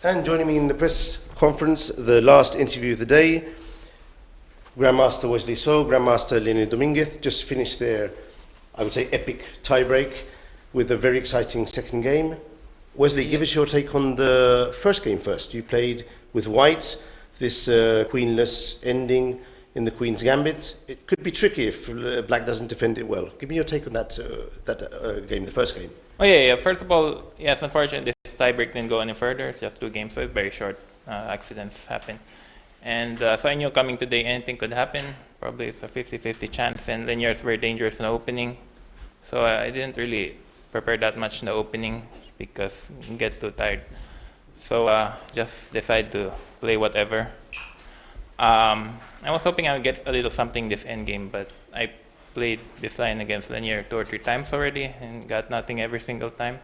And joining me in the press conference, the last interview of the day, Grandmaster Wesley, Grandmaster Leinier Dominguez just finished their, I would say, epic tiebreak with a very exciting second game. Wesley, give us your take on the first game first. You played with white, this queenless ending in the Queen's Gambit. It could be tricky if black doesn't defend it well. Give me your take on that game, the first game. Oh yeah. First of all, yes, unfortunately, this tiebreak didn't go any further. It's just 2 games, so it's very short. Accidents happen. And so I knew coming today anything could happen. Probably it's a 50-50 chance, and Leinier is very dangerous in the opening. So I didn't really prepare that much in the opening because you get too tired. So just decided to play whatever. I was hoping I would get a little something this end game, but I played this line against Leinier 2 or 3 times already and got nothing every single time.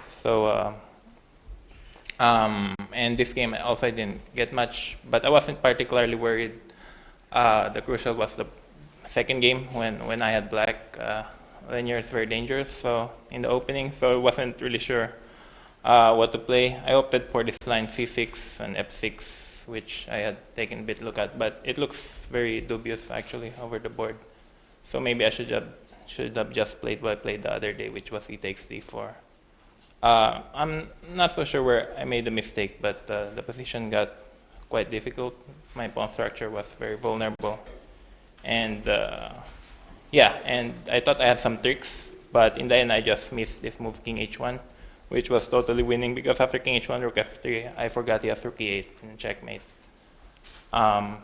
So and this game also I didn't get much, but I wasn't particularly worried. The crucial was the second game when I had black. Leinier is very dangerous, so in the opening, so I wasn't really sure what to play. I opted for this line c6 and f6, which I had taken a bit look at, but it looks very dubious actually over the board. So maybe I should have just played what I played the other day, which was e takes d4. I'm not so sure where I made a mistake, but the position got quite difficult. My pawn structure was very vulnerable, and and I thought I had some tricks, but in the end I just missed this move king h1, which was totally winning because after king h1, rook f3, I forgot he has rook e8 and checkmate.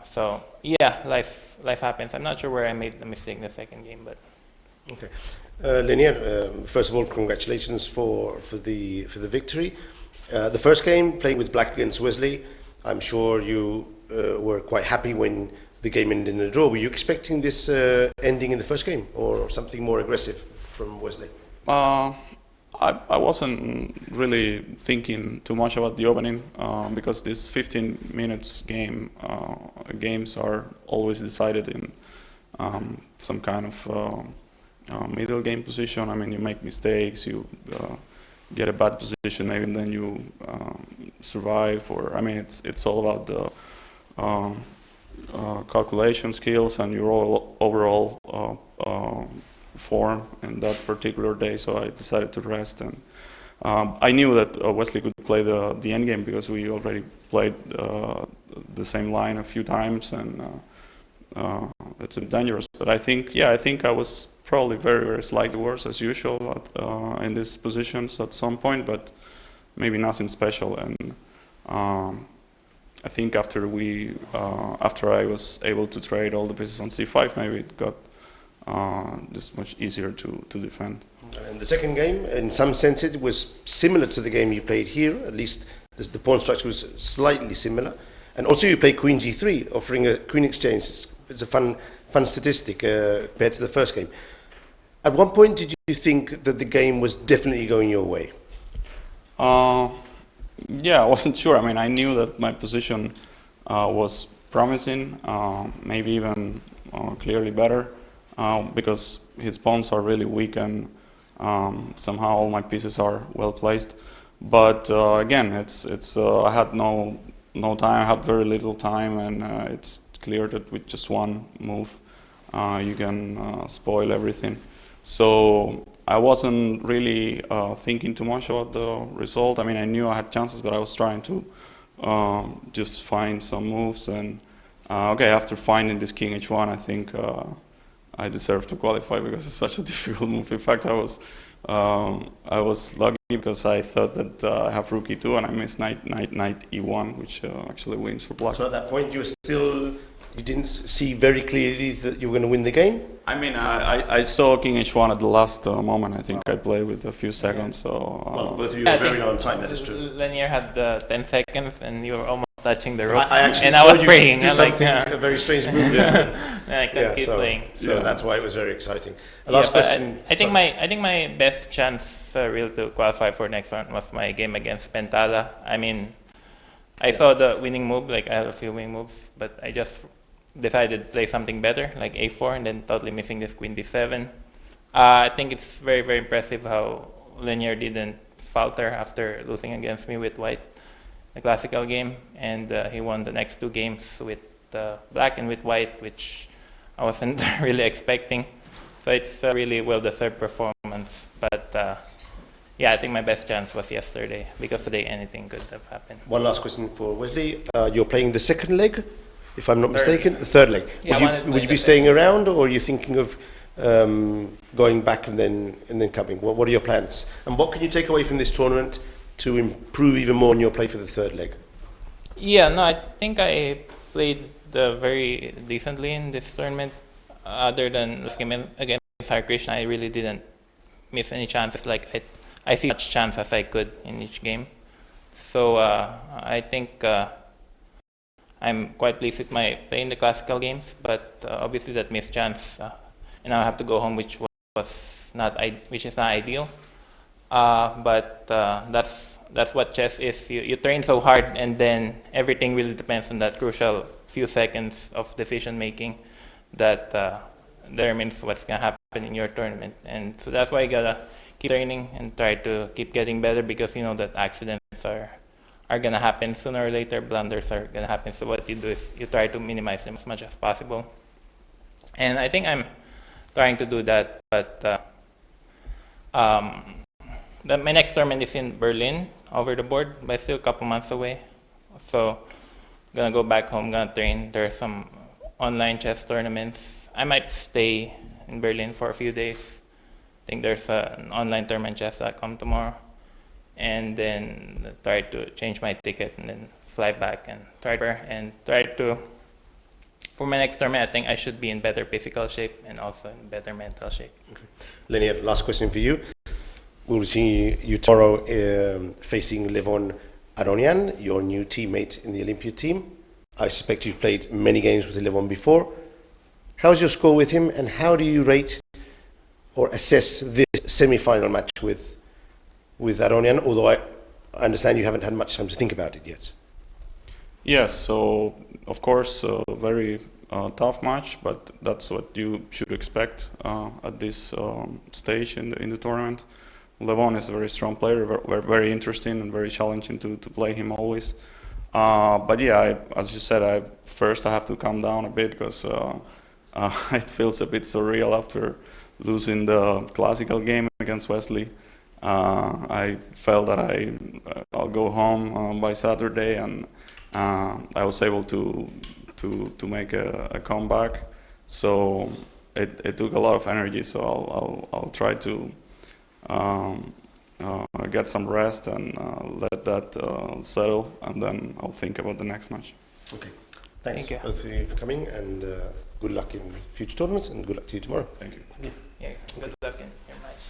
So yeah, life happens. I'm not sure where I made the mistake in the second game, but. Okay, Leinier, first of all, congratulations for the victory. The first game, playing with black against Wesley, I'm sure you were quite happy when the game ended in a draw. Were you expecting this ending in the first game, or something more aggressive from Wesley? I wasn't really thinking too much about the opening because these 15 minutes games are always decided in some kind of middle game position. I mean, you make mistakes, you get a bad position, maybe, and then you survive. Or I mean, it's all about the calculation skills and your overall form in that particular day. So I decided to rest, and I knew that Wesley could play the endgame because we already played the same line a few times, and it's a bit dangerous. But I think I was probably very, very slightly worse as usual in these positions at some point, but maybe nothing special. And I think after I was able to trade all the pieces on c5, maybe it got just much easier to defend. And the second game, in some sense, it was similar to the game you played here. At least the pawn structure was slightly similar. And also you played queen g3, offering a queen exchange. It's a fun statistic compared to the first game. At one point, did you think that the game was definitely going your way? Yeah, I wasn't sure. I mean, I knew that my position was promising, maybe even clearly better, because his pawns are really weak and somehow all my pieces are well placed. But again, I had no time. I had very little time, and it's clear that with just one move, you can spoil everything. So I wasn't really thinking too much about the result. I mean, I knew I had chances, but I was trying to just find some moves. And after finding this king h1, I think I deserved to qualify because it's such a difficult move. In fact, I was lucky because I thought that I have rook e2 and I missed knight e1, which actually wins for black. So at that point, you didn't see very clearly that you were going to win the game? I mean, I saw king h1 at the last moment. I think I played with a few seconds. So well, both of you were very long time, that is true. Leinier had 10 seconds and you were almost touching the rook. I actually and saw I was praying. Do something, a very strange move. I couldn't keep playing. So that's why it was very exciting. Last question. I think my best chance really to qualify for next round was my game against Pentala. I mean, I saw the winning move, like I have a few winning moves, but I just decided to play something better, like a4, and then totally missing this queen d7. I think it's very, very impressive how Leinier didn't falter after losing against me with white. the classical game, and he won the next 2 games with black and with white, which I wasn't really expecting. So it's a really well-deserved performance. But yeah, I think my best chance was yesterday, because today anything could have happened. One last question for Wesley. You're playing the second leg, if I'm not Third. mistaken. The third leg. Yeah, Would you be staying around, or are you thinking of going back and then coming? What are your plans? And what can you take away from this tournament to improve even more on your play for the third leg? Yeah, no, I think I played very decently in this tournament. Other than last game against Krishna, I really didn't miss any chances. Like I see as much chance as I could in each game. So I think I'm quite pleased with my play in the classical games. But obviously that missed chance, and I have to go home, which is not ideal. But that's what chess is. You train so hard, and then everything really depends on that crucial few seconds of decision making that determines what's gonna happen in your tournament. And so that's why you gotta keep training and try to keep getting better, because you know that accidents are gonna happen sooner or later. Blunders are gonna happen. So what you do is you try to minimize them as much as possible. And I think I'm trying to do that. But my next tournament is in Berlin, over the board, but still a couple months away. So gonna go back home, gonna train. There are some online chess tournaments. I might stay in Berlin for a few days. I think there's an online tournament chess.com tomorrow. And then try to change my ticket and then fly back and try to, for my next tournament, I think I should be in better physical shape and also in better mental shape. Okay. Leinier, last question for you. We'll see you tomorrow facing Levon Aronian, your new teammate in the Olympiad team. I suspect you've played many games with Levon before. How's your score with him, and how do you rate or assess this semi-final match with Aronian, although I understand you haven't had much time to think about it yet? Yes, so of course a very tough match, but that's what you should expect at this stage in the tournament. Levon is a very strong player, very interesting and very challenging to play him always. But yeah, as you said, I have to calm down a bit, because it feels a bit surreal after losing the classical game against Wesley. I felt that I'll go home by Saturday, and I was able to make a comeback. So it took a lot of energy. So I'll try to get some rest and let that settle, and then I'll think about the next match. Okay. Thanks Thank you. both of you for coming, and good luck in future tournaments, and good luck to you tomorrow. Thank you. Yeah, good luck in your match.